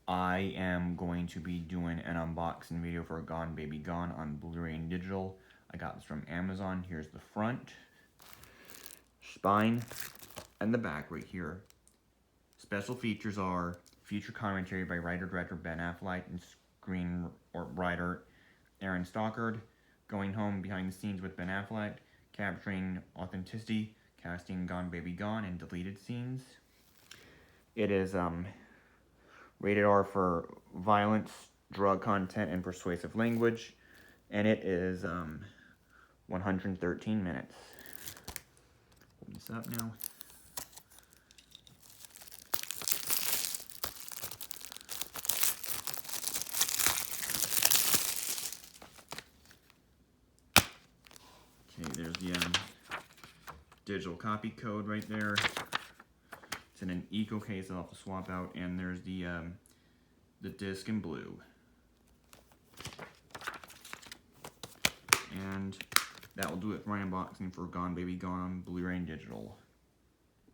I am going to be doing an unboxing video for Gone Baby Gone on Blu-ray and digital. I got this from Amazon. Here's the front, spine, and the back right here. Special features are feature commentary by writer-director Ben Affleck and screenwriter Aaron Stockard, going home behind the scenes with Ben Affleck, capturing authenticity, casting Gone Baby Gone, and deleted scenes. It is rated R for violence, drug content, and persuasive language, and it is 113 minutes. Open this up now. Okay, there's the digital copy code right there. It's in an eco case I'll have to swap out, and there's the disc in blue. And that will do it for my unboxing for Gone Baby Gone Blu-ray and digital.